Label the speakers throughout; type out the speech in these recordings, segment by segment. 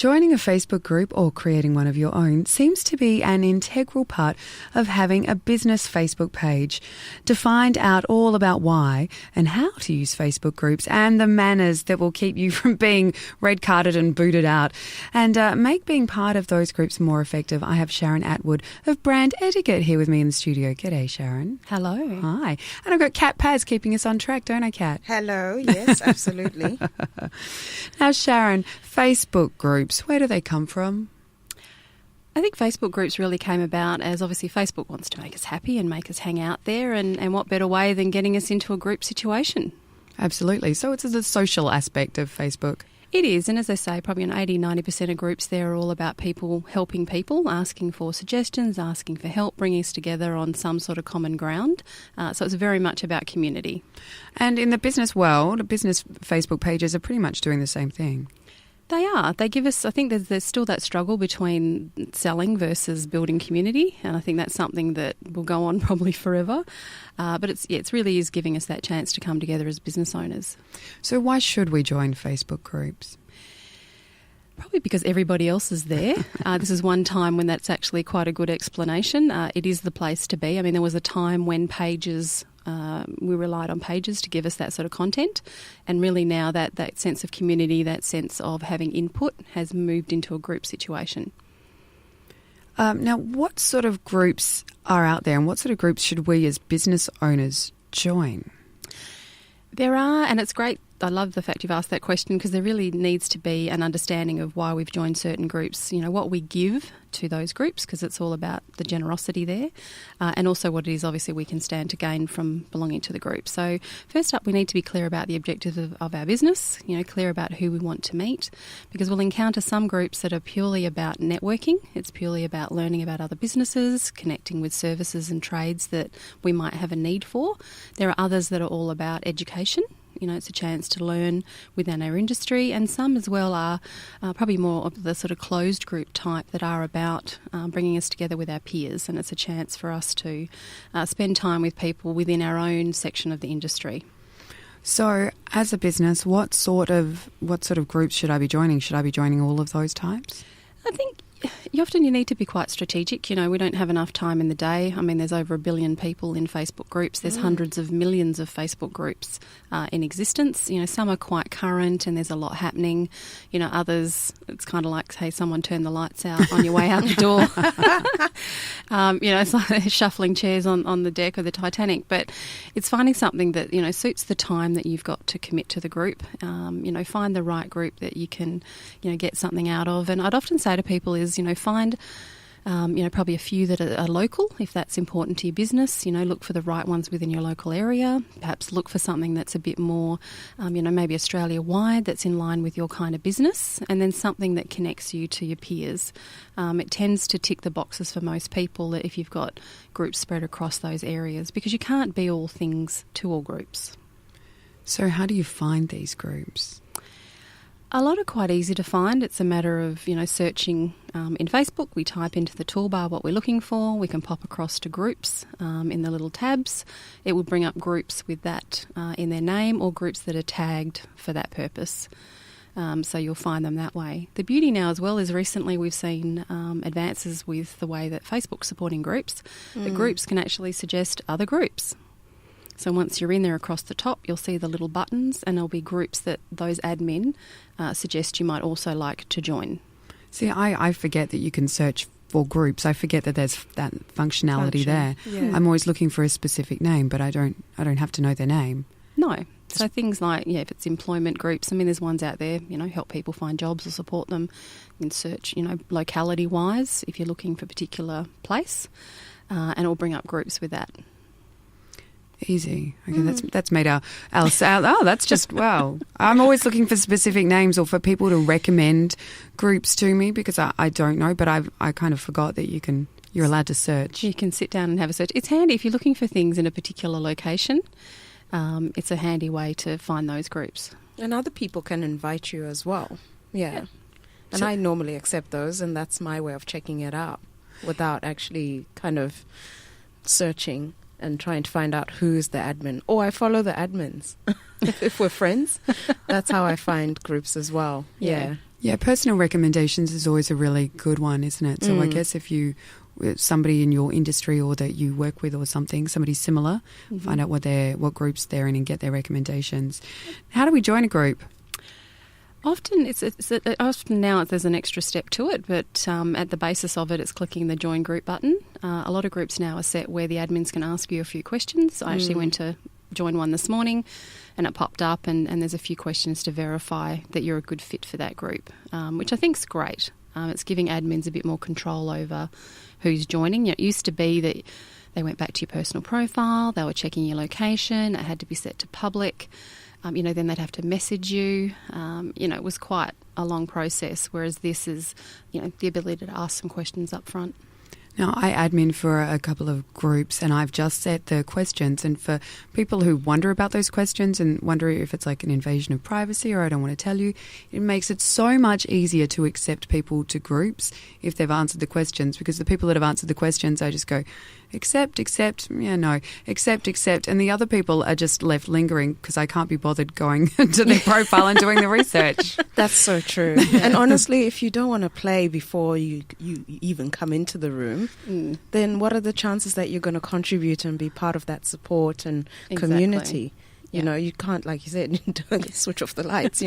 Speaker 1: Joining a Facebook group or creating one of your own seems to be an integral part of having a business Facebook page. To find out all about why and how to use Facebook groups and the manners that will keep you from being red carded and booted out and make being part of those groups more effective, I have Sharon Atwood of Brand Etiquette here with me in the studio. G'day, Sharon.
Speaker 2: Hello.
Speaker 1: Hi. And I've got Kat Paz keeping us on track, don't I, Kat?
Speaker 3: Hello. Yes, absolutely.
Speaker 1: Now, Sharon, Facebook groups, where do they come from?
Speaker 2: I think Facebook groups really came about as obviously Facebook wants to make us happy and make us hang out there, and what better way than getting us into a group situation?
Speaker 1: Absolutely. So it's the social aspect of Facebook.
Speaker 2: It is, and as I say, probably 80-90% of groups there are all about people helping people, asking for suggestions, asking for help, bringing us together on some sort of common ground. So it's very much about community.
Speaker 1: And in the business world, business Facebook pages are pretty much doing the same thing.
Speaker 2: They are. They give us, I think there's still that struggle between selling versus building community, and I think that's something that will go on probably forever. But it really is giving us that chance to come together as business owners.
Speaker 1: So why should we join Facebook groups?
Speaker 2: Probably because everybody else is there. This is one time when that's actually quite a good explanation. It is the place to be. I mean, there was a time when pages, we relied on pages to give us that sort of content, and really now that sense of community, that sense of having input has moved into a group situation.
Speaker 1: Now, what sort of groups are out there and what sort of groups should we as business owners join?
Speaker 2: There are, and it's great. I love the fact you've asked that question because there really needs to be an understanding of why we've joined certain groups, what we give to those groups, because it's all about the generosity there, and also what it is obviously we can stand to gain from belonging to the group. So first up, we need to be clear about the objectives of our business, clear about who we want to meet, because we'll encounter some groups that are purely about networking. It's purely about learning about other businesses, connecting with services and trades that we might have a need for. There are others that are all about education. It's a chance to learn within our industry, and some as well are probably more of the sort of closed group type that are about bringing us together with our peers, and it's a chance for us to spend time with people within our own section of the industry.
Speaker 1: So as a business, what sort of groups should I be joining? Should I be joining all of those types?
Speaker 2: I think you need to be quite strategic. We don't have enough time in the day. I mean, there's over 1 billion people in Facebook groups. There's hundreds of millions of Facebook groups in existence. Some are quite current and there's a lot happening. Others, it's kind of like, hey, someone turn the lights out on your way out the door. It's like shuffling chairs on the deck of the Titanic. But it's finding something that, suits the time that you've got to commit to the group. Find the right group that you can, get something out of. And I'd often say to people is, find, probably a few that are local, if that's important to your business. Look for the right ones within your local area. Perhaps look for something that's a bit more, maybe Australia-wide, that's in line with your kind of business, and then something that connects you to your peers. It tends to tick the boxes for most people that if you've got groups spread across those areas, because you can't be all things to all groups.
Speaker 1: So how do you find these groups?
Speaker 2: A lot are quite easy to find. It's a matter of, searching in Facebook. We type into the toolbar what we're looking for. We can pop across to groups in the little tabs. It will bring up groups with that in their name or groups that are tagged for that purpose. So you'll find them that way. The beauty now as well is recently we've seen advances with the way that Facebook's supporting groups. The groups can actually suggest other groups. So once you're in there across the top, you'll see the little buttons and there'll be groups that those admin suggest you might also like to join.
Speaker 1: See, I forget that you can search for groups. I forget that there's that functionality there.
Speaker 3: Yeah.
Speaker 1: I'm always looking for a specific name, but I don't have to know their name.
Speaker 2: No. So things like, if it's employment groups, I mean, there's ones out there, help people find jobs or support them. You can search, locality-wise if you're looking for a particular place, and it'll bring up groups with that.
Speaker 1: Easy. Okay, that's made our that's just, wow. I'm always looking for specific names or for people to recommend groups to me because I don't know, but I kind of forgot that you're allowed to search.
Speaker 2: You can sit down and have a search. It's handy if you're looking for things in a particular location. It's a handy way to find those groups.
Speaker 3: And other people can invite you as well. Yeah. And I normally accept those, and that's my way of checking it out without actually kind of searching and trying to find out who's the admin. Or I follow the admins. If we're friends, that's how I find groups as well. Yeah.
Speaker 1: Yeah, personal recommendations is always a really good one, isn't it? So I guess if somebody in your industry or that you work with or something, somebody similar, find out what groups they're in and get their recommendations. How do we join a group?
Speaker 2: Often now there's an extra step to it, but at the basis of it, it's clicking the join group button. A lot of groups now are set where the admins can ask you a few questions. I actually went to join one this morning and it popped up and there's a few questions to verify that you're a good fit for that group, which I think is great. It's giving admins a bit more control over who's joining. It used to be that they went back to your personal profile, they were checking your location, it had to be set to public. Then they'd have to message you. It was quite a long process, whereas this is, the ability to ask some questions up front.
Speaker 1: Now, I admin for a couple of groups and I've just set the questions, and for people who wonder about those questions and wonder if it's like an invasion of privacy or I don't want to tell you, it makes it so much easier to accept people to groups if they've answered the questions, because the people that have answered the questions, I just go, accept, yeah, no, accept. And the other people are just left lingering because I can't be bothered going to their profile and doing the research.
Speaker 3: That's so true. And honestly, if you don't want to play before you even come into the room, then what are the chances that you're going to contribute and be part of that support and community? You can't, like you said, switch off the lights.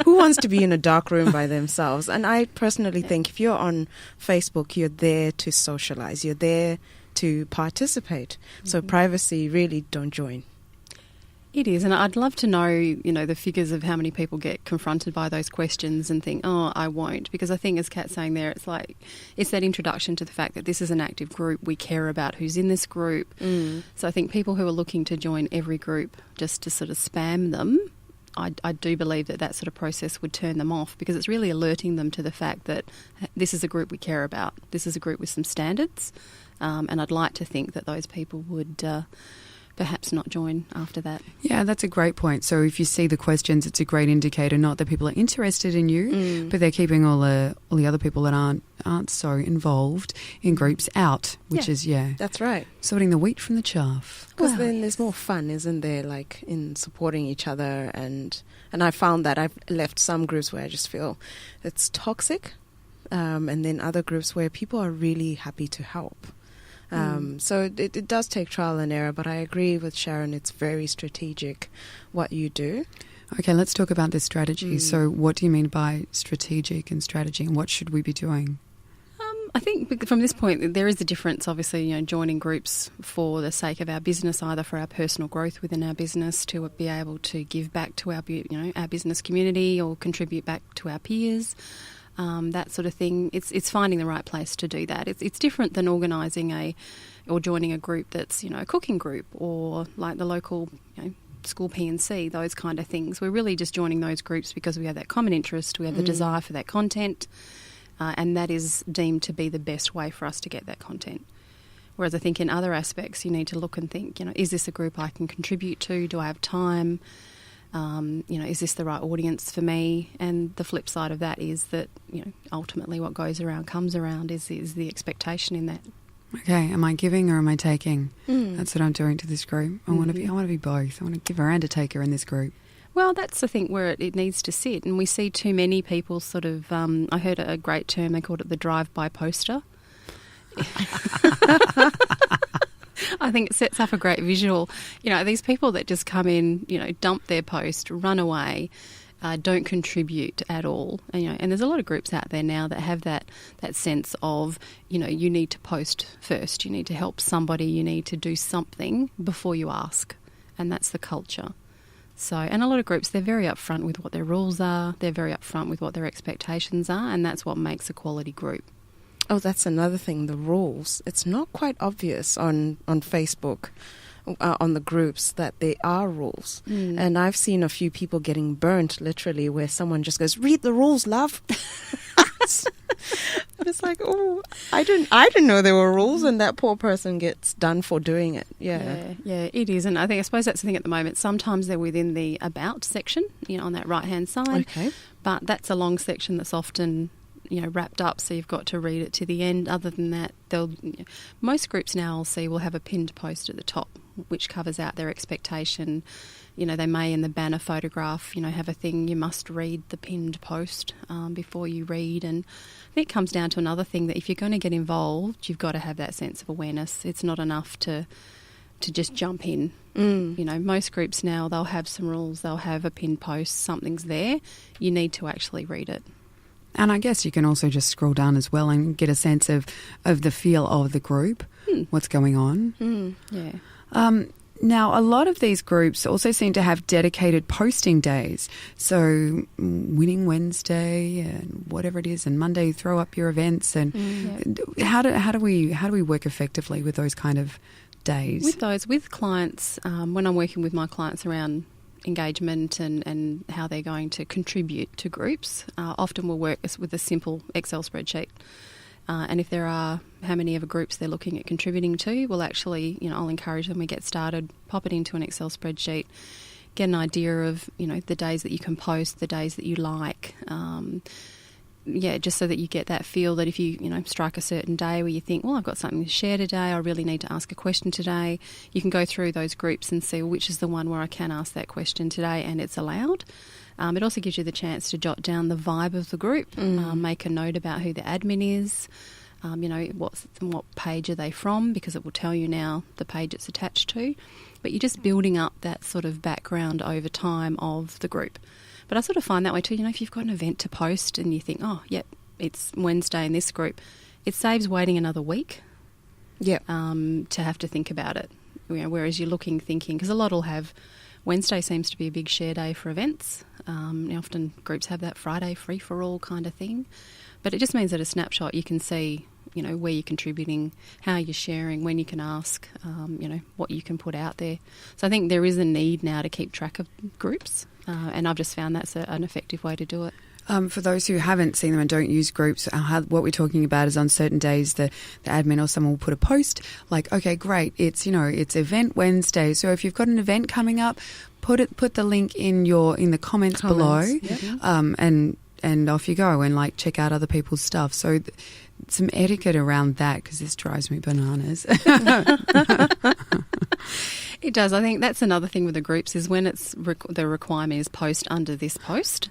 Speaker 3: Who wants to be in a dark room by themselves? And I personally think if you're on Facebook, you're there to socialize. You're there to participate. So privacy, really don't join.
Speaker 2: It is, and I'd love to know, the figures of how many people get confronted by those questions and think, oh, I won't. Because I think, as Kat's saying there, it's that introduction to the fact that this is an active group. We care about who's in this group. So I think people who are looking to join every group just to sort of spam them, I do believe that sort of process would turn them off, because it's really alerting them to the fact that this is a group we care about. This is a group with some standards. And I'd like to think that those people would perhaps not join after that.
Speaker 1: Yeah, that's a great point. So if you see the questions, it's a great indicator, not that people are interested in you, but they're keeping all the other people that aren't so involved in groups out, which is,
Speaker 3: that's right,
Speaker 1: sorting the wheat from the chaff.
Speaker 3: Because then there's more fun, isn't there, like in supporting each other. And I found that I've left some groups where I just feel it's toxic, and then other groups where people are really happy to help. So it does take trial and error, but I agree with Sharon, it's very strategic what you do.
Speaker 1: Okay, let's talk about this strategy. So what do you mean by strategic and strategy, and what should we be doing?
Speaker 2: I think from this point there is a difference, obviously, joining groups for the sake of our business, either for our personal growth within our business, to be able to give back to our business community or contribute back to our peers. That sort of thing. It's finding the right place to do that. It's different than organising or joining a group that's a cooking group or like the local school P&C, those kind of things. We're really just joining those groups because we have that common interest, we have the desire for that content, and that is deemed to be the best way for us to get that content. Whereas I think in other aspects you need to look and think, is this a group I can contribute to? Do I have time? Is this the right audience for me? And the flip side of that is that, ultimately what goes around comes around is the expectation in that.
Speaker 1: Okay, am I giving or am I taking? That's what I'm doing to this group. I want to be both. I want to give and a taker in this group.
Speaker 2: Well, that's the thing where it needs to sit, and we see too many people sort of. I heard a great term, they called it the drive-by poster. I think it sets up a great visual. These people that just come in, dump their post, run away, don't contribute at all. And there's a lot of groups out there now that have that sense of, you need to post first. You need to help somebody. You need to do something before you ask. And that's the culture. So, and a lot of groups, they're very upfront with what their rules are. They're very upfront with what their expectations are. And that's what makes a quality group.
Speaker 3: Oh, that's another thing, the rules. It's not quite obvious on Facebook, on the groups, that there are rules. And I've seen a few people getting burnt, literally, where someone just goes, read the rules, love. But it's like, oh, I didn't know there were rules, and that poor person gets done for doing it. Yeah,
Speaker 2: it is. And I suppose that's the thing at the moment. Sometimes they're within the about section, on that right-hand side.
Speaker 3: Okay.
Speaker 2: But that's a long section that's often wrapped up, so you've got to read it to the end. Other than that, most groups now I'll see will have a pinned post at the top which covers out their expectation. You know, they may in the banner photograph, you know, have a thing, you must read the pinned post before you read. And I think it comes down to another thing, that if you're going to get involved, you've got to have that sense of awareness. It's not enough to just jump in. You know, most groups now, they'll have some rules, they'll have a pinned post, something's there. You need to actually read it.
Speaker 1: And I guess you can also just scroll down as well and get a sense of the feel of the group, what's going on.
Speaker 2: Yeah.
Speaker 1: Now, a lot of these groups also seem to have dedicated posting days. So Winning Wednesday and whatever it is, and Monday you throw up your events. And how do we work effectively with those kind of days?
Speaker 2: With clients, when I'm working with my clients around engagement and how they're going to contribute to groups, often we'll work with a simple Excel spreadsheet. And if there are how many of a groups they're looking at contributing to, we'll actually, you know, I'll encourage them, we get started, pop it into an Excel spreadsheet, get an idea of, you know, the days that you can post, the days that you like. Just so that you get that feel that if you strike a certain day where you think, well, I've got something to share today, I really need to ask a question today, you can go through those groups and see which is the one where I can ask that question today and it's allowed. It also gives you the chance to jot down the vibe of the group, make a note about who the admin is, what page are they from, because it will tell you now the page it's attached to. But you're just building up that sort of background over time of the group. But I sort of find that way too, you know, if you've got an event to post and you think, oh, yep, it's Wednesday in this group, it saves waiting another week to have to think about it. You know, whereas you're thinking, because a lot will have, Wednesday seems to be a big share day for events. Often groups have that Friday free-for-all kind of thing. But it just means at a snapshot you can see, you know, where you're contributing, how you're sharing, when you can ask, what you can put out there. So I think there is a need now to keep track of groups, and I've just found that's an effective way to do it.
Speaker 1: For those who haven't seen them and don't use groups, what we're talking about is on certain days the admin or someone will put a post like, okay, great, it's Event Wednesday. So if you've got an event coming up, put the link in the comments below, and off you go and check out other people's stuff. So some etiquette around that, because this drives me bananas.
Speaker 2: It does. I think that's another thing with the groups is when it's the requirement is post under this post,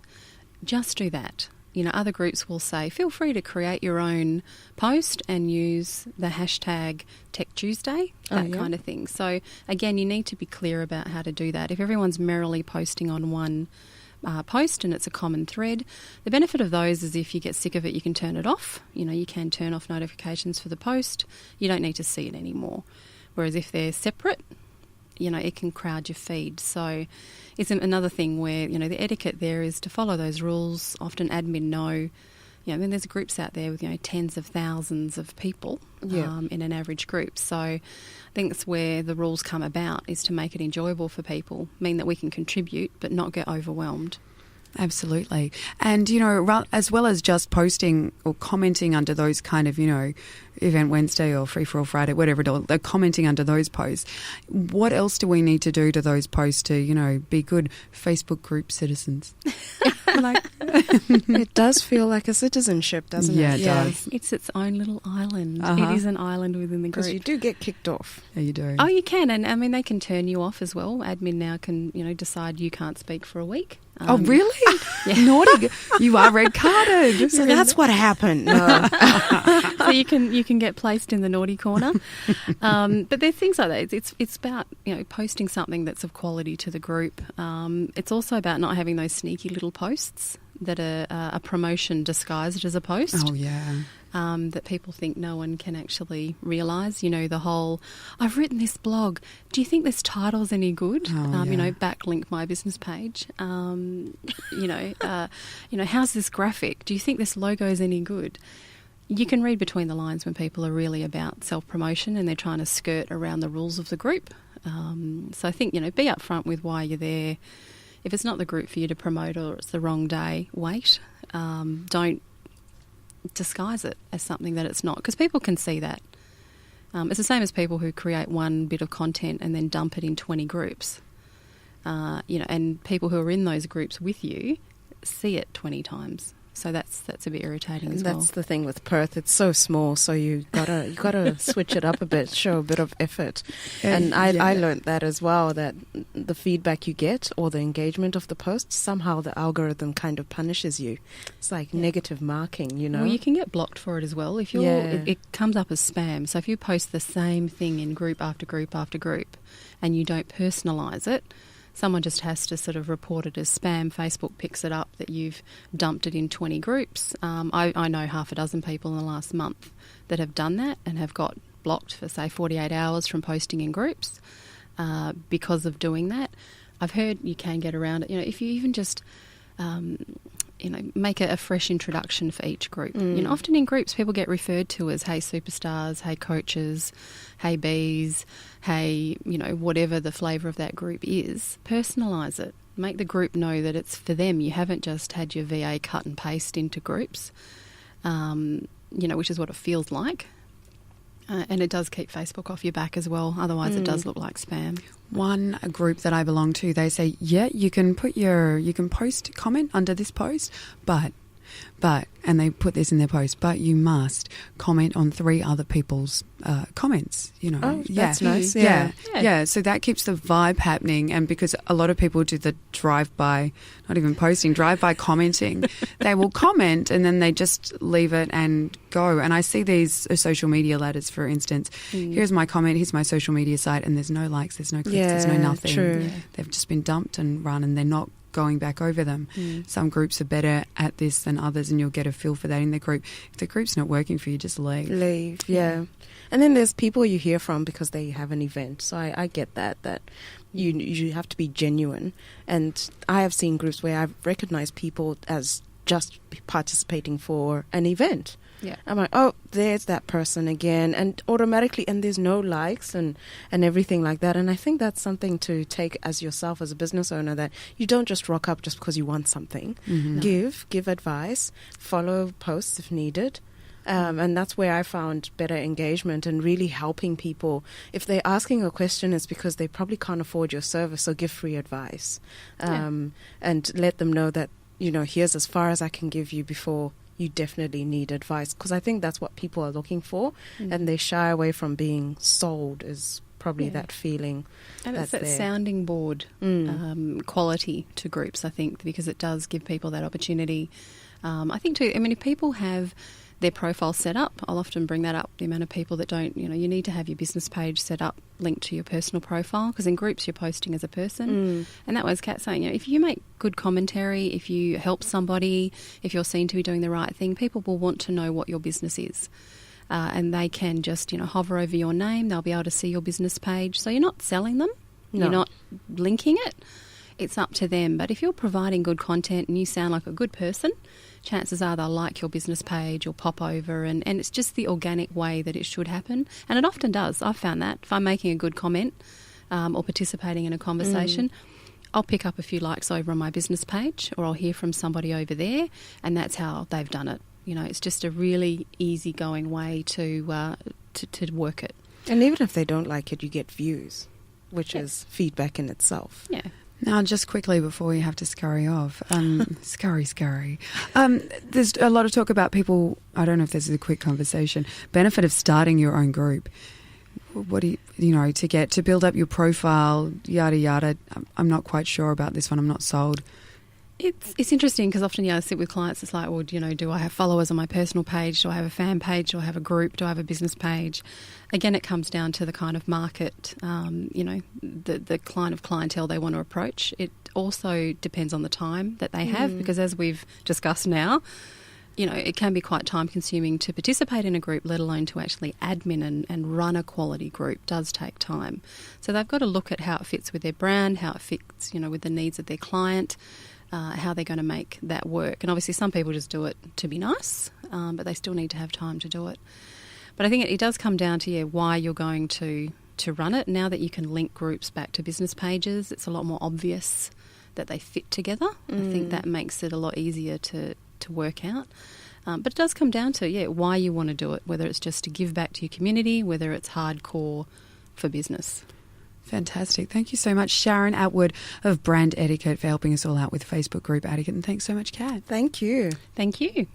Speaker 2: just do that. You know, other groups will say, feel free to create your own post and use the hashtag Tech Tuesday, that kind of thing. So again, you need to be clear about how to do that. If everyone's merrily posting on one post and it's a common thread, the benefit of those is if you get sick of it, you can turn it off. You know, you can turn off notifications for the post. You don't need to see it anymore. Whereas if they're separate, you know, it can crowd your feed. So it's another thing where, you know, the etiquette there is to follow those rules. Often admin know, you know, I mean, there's groups out there with, you know, tens of thousands of people in an average group. So I think that's where the rules come about, is to make it enjoyable for people, mean that we can contribute but not get overwhelmed.
Speaker 1: Absolutely. And, you know, as well as just posting or commenting under those kind of, you know, Event Wednesday or Free For All Friday, whatever it is, they're commenting under those posts. What else do we need to do to those posts to, you know, be good Facebook group citizens?
Speaker 3: It does feel like a citizenship, doesn't it?
Speaker 1: Yeah, it does.
Speaker 2: It's its own little island. It is an island within the group.
Speaker 3: Because you do get kicked off.
Speaker 1: Yeah, you do.
Speaker 2: Oh, you can. And, I mean, they can turn you off as well. Admin now can, you know, decide you can't speak for a week.
Speaker 1: Oh, really? Naughty. You are red carded.
Speaker 3: So that's what happened.
Speaker 2: So you can get placed in the naughty corner. But there's things like that. It's about, you know, posting something that's of quality to the group. It's also about not having those sneaky little posts that are a promotion disguised as a post.
Speaker 1: Oh, yeah.
Speaker 2: That people think no one can actually realise. You know, the whole, I've written this blog, do you think this title's any good? You know, backlink my business page. How's this graphic? Do you think this logo is any good? You can read between the lines when people are really about self-promotion and they're trying to skirt around the rules of the group. So I think, you know, be upfront with why you're there. If it's not the group for you to promote or it's the wrong day, wait. Don't disguise it as something that it's not, because people can see that. It's the same as people who create one bit of content and then dump it in 20 groups. And people who are in those groups with you see it 20 times. So that's a bit irritating as
Speaker 3: well. That's the thing with Perth; it's so small, so you gotta switch it up a bit, show a bit of effort. And I learned that as well, that the feedback you get or the engagement of the post, somehow the algorithm kind of punishes you. It's like negative marking, you know.
Speaker 2: Well, you can get blocked for it as well if you're. It comes up as spam. So if you post the same thing in group after group after group, and you don't personalise it, someone just has to sort of report it as spam. Facebook picks it up that you've dumped it in 20 groups. I know half a dozen people in the last month that have done that and have got blocked for, say, 48 hours from posting in groups because of doing that. I've heard you can get around it. You know, if you even just make a fresh introduction for each group. You know, often in groups people get referred to as, hey superstars, hey coaches, hey bees, hey, you know, whatever the flavour of that group is. Personalise it. Make the group know that it's for them. You haven't just had your VA cut and paste into groups, which is what it feels like. And it does keep Facebook off your back as well. Otherwise, it does look like spam.
Speaker 1: One group that I belong to, they say, you can post comment under this post, but, and they put this in their post, but you must comment on 3 other people's comments, you know.
Speaker 3: Oh, that's nice.
Speaker 1: Yeah. So that keeps the vibe happening. And because a lot of people do the drive-by, not even posting, drive-by commenting, they will comment and then they just leave it and go. And I see these social media ladders, for instance. Here's my comment, here's my social media site, and there's no likes, there's no clicks, there's no nothing.
Speaker 3: True.
Speaker 1: Yeah. They've just been dumped and run and they're not going back over them. Some groups are better at this than others, and you'll get a feel for that in the group. If the group's not working for you, just leave.
Speaker 3: Yeah. And then there's people you hear from because they have an event. So I get that you have to be genuine. And I have seen groups where I've recognized people as just participating for an event.
Speaker 2: Yeah.
Speaker 3: I'm like, oh, there's that person again, and automatically, and there's no likes and everything like that. And I think that's something to take as yourself as a business owner, that you don't just rock up just because you want something. Give advice, follow posts if needed. And that's where I found better engagement and really helping people. If they're asking a question, it's because they probably can't afford your service, so give free advice. And let them know that, you know, here's as far as I can give you before you definitely need advice, because I think that's what people are looking for, and they shy away from being sold, is probably that feeling.
Speaker 2: And it's that sounding board quality to groups, I think, because it does give people that opportunity. I think too, I mean, if people have their profile set up, I'll often bring that up, the amount of people that don't, you know, you need to have your business page set up linked to your personal profile, because in groups you're posting as a person. And that was Kat saying, you know, if you make good commentary, if you help somebody, if you're seen to be doing the right thing, people will want to know what your business is. And they can just, you know, hover over your name, they'll be able to see your business page. So you're not selling them, you're not linking it. It's up to them. But if you're providing good content and you sound like a good person, chances are they'll like your business page or pop over, and it's just the organic way that it should happen. And it often does. I've found that. If I'm making a good comment or participating in a conversation, I'll pick up a few likes over on my business page, or I'll hear from somebody over there, and that's how they've done it. You know, it's just a really easygoing way to work it.
Speaker 3: And even if they don't like it, you get views, which is feedback in itself.
Speaker 2: Yeah.
Speaker 1: Now, just quickly before we have to scurry off, scurry. There's a lot of talk about people, I don't know if this is a quick conversation, benefit of starting your own group. What do you know, to build up your profile, yada, yada. I'm not quite sure about this one. I'm not sold.
Speaker 2: It's interesting because often, I sit with clients, it's like, well, you know, do I have followers on my personal page? Do I have a fan page? Do I have a group? Do I have a business page? Again, it comes down to the kind of market, you know, the kind of clientele they want to approach. It also depends on the time that they have, because as we've discussed now, you know, it can be quite time consuming to participate in a group, let alone to actually admin and run a quality group. Does take time. So they've got to look at how it fits with their brand, how it fits, you know, with the needs of their client, how they're going to make that work. And obviously some people just do it to be nice, but they still need to have time to do it. But I think it does come down to why you're going to run it. Now that you can link groups back to business pages, it's a lot more obvious that they fit together. I think that makes it a lot easier to work out. But it does come down to, why you want to do it, whether it's just to give back to your community, whether it's hardcore for business.
Speaker 1: Fantastic. Thank you so much, Sharon Atwood of Brand Etiquette, for helping us all out with Facebook group etiquette. And thanks so much, Kat.
Speaker 3: Thank you.
Speaker 2: Thank you.